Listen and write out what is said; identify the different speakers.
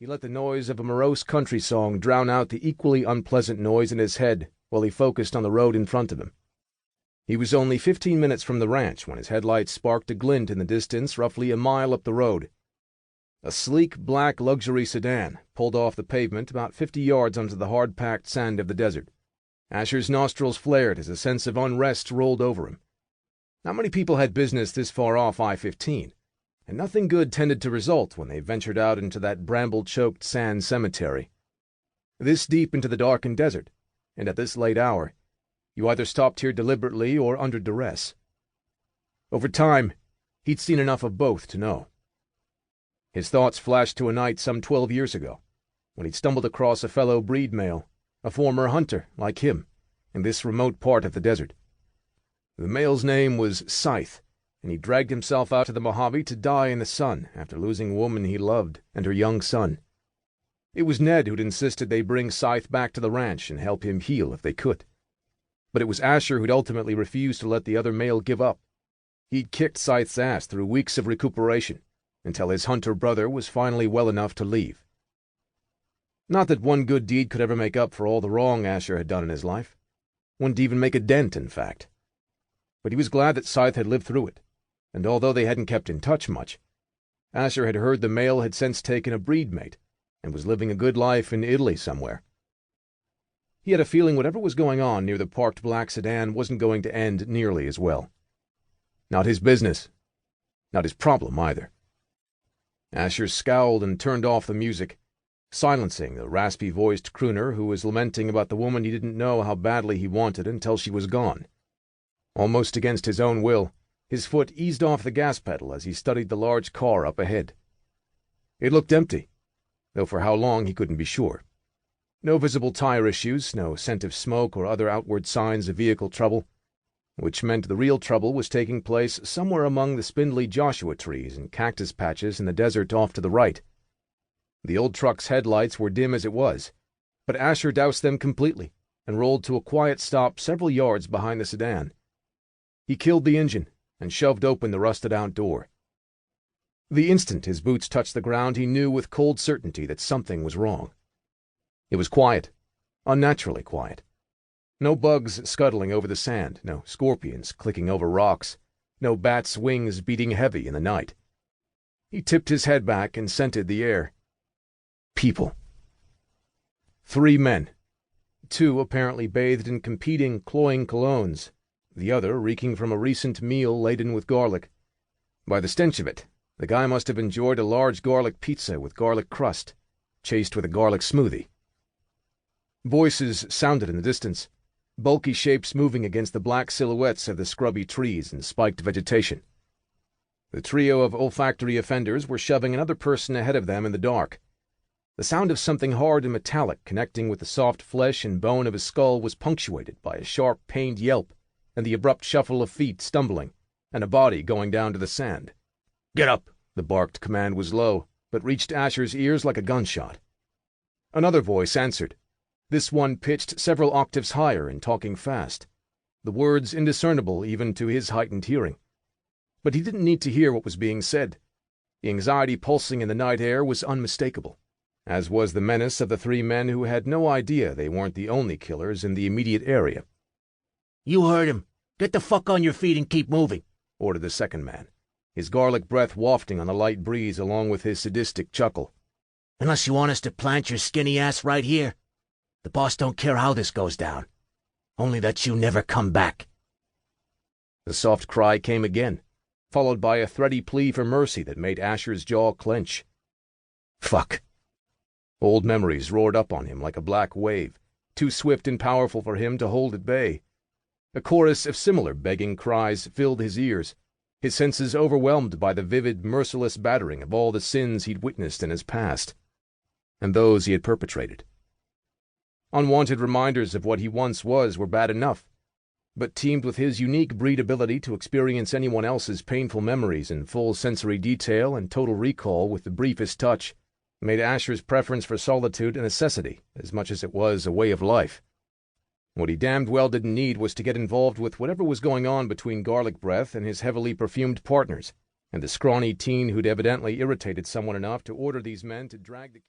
Speaker 1: He let the noise of a morose country song drown out the equally unpleasant noise in his head while he focused on the road in front of him. He was only 15 minutes from the ranch when his headlights sparked a glint in the distance roughly a mile up the road. A sleek black luxury sedan pulled off the pavement about 50 yards onto the hard-packed sand of the desert. Asher's nostrils flared as a sense of unrest rolled over him. Not many people had business this far off I-15, and nothing good tended to result when they ventured out into that bramble-choked sand cemetery. This deep into the darkened desert, and at this late hour, you either stopped here deliberately or under duress. Over time, he'd seen enough of both to know. His thoughts flashed to a night some 12 years ago, when he'd stumbled across a fellow breed male, a former hunter like him, in this remote part of the desert. The male's name was Scythe, and he dragged himself out to the Mojave to die in the sun after losing a woman he loved and her young son. It was Ned who'd insisted they bring Scythe back to the ranch and help him heal if they could. But it was Asher who'd ultimately refused to let the other male give up. He'd kicked Scythe's ass through weeks of recuperation, until his hunter brother was finally well enough to leave. Not that one good deed could ever make up for all the wrong Asher had done in his life. Wouldn't even make a dent, in fact. But he was glad that Scythe had lived through it, and although they hadn't kept in touch much, Asher had heard the male had since taken a breed mate and was living a good life in Italy somewhere. He had a feeling whatever was going on near the parked black sedan wasn't going to end nearly as well. Not his business. Not his problem, either. Asher scowled and turned off the music, silencing the raspy-voiced crooner who was lamenting about the woman he didn't know how badly he wanted until she was gone. Almost against his own will, his foot eased off the gas pedal as he studied the large car up ahead. It looked empty, though for how long he couldn't be sure. No visible tire issues, no scent of smoke or other outward signs of vehicle trouble, which meant the real trouble was taking place somewhere among the spindly Joshua trees and cactus patches in the desert off to the right. The old truck's headlights were dim as it was, but Asher doused them completely and rolled to a quiet stop several yards behind the sedan. He killed the engine and shoved open the rusted-out door. The instant his boots touched the ground, he knew with cold certainty that something was wrong. It was quiet, unnaturally quiet. No bugs scuttling over the sand, no scorpions clicking over rocks, no bats' wings beating heavy in the night. He tipped his head back and scented the air. People. 3 men. 2 apparently bathed in competing, cloying colognes, the other reeking from a recent meal laden with garlic. By the stench of it, the guy must have enjoyed a large garlic pizza with garlic crust, chased with a garlic smoothie. Voices sounded in the distance, bulky shapes moving against the black silhouettes of the scrubby trees and spiked vegetation. The trio of olfactory offenders were shoving another person ahead of them in the dark. The sound of something hard and metallic connecting with the soft flesh and bone of his skull was punctuated by a sharp, pained yelp and the abrupt shuffle of feet stumbling, and a body going down to the sand. "Get up!" The barked command was low, but reached Asher's ears like a gunshot. Another voice answered, this one pitched several octaves higher and talking fast, the words indiscernible even to his heightened hearing. But he didn't need to hear what was being said. The anxiety pulsing in the night air was unmistakable, as was the menace of the 3 men who had no idea they weren't the only killers in the immediate area.
Speaker 2: "You heard him. Get the fuck on your feet and keep moving,"
Speaker 1: ordered the second man, his garlic breath wafting on the light breeze along with his sadistic chuckle.
Speaker 2: "Unless you want us to plant your skinny ass right here. The boss don't care how this goes down. Only that you never come back."
Speaker 1: The soft cry came again, followed by a thready plea for mercy that made Asher's jaw clench. Fuck. Old memories roared up on him like a black wave, too swift and powerful for him to hold at bay. A chorus of similar begging cries filled his ears, his senses overwhelmed by the vivid, merciless battering of all the sins he'd witnessed in his past, and those he had perpetrated. Unwanted reminders of what he once was were bad enough, but teamed with his unique breed ability to experience anyone else's painful memories in full sensory detail and total recall with the briefest touch, made Asher's preference for solitude a necessity as much as it was a way of life. What he damned well didn't need was to get involved with whatever was going on between Garlic Breath and his heavily perfumed partners, and the scrawny teen who'd evidently irritated someone enough to order these men to drag the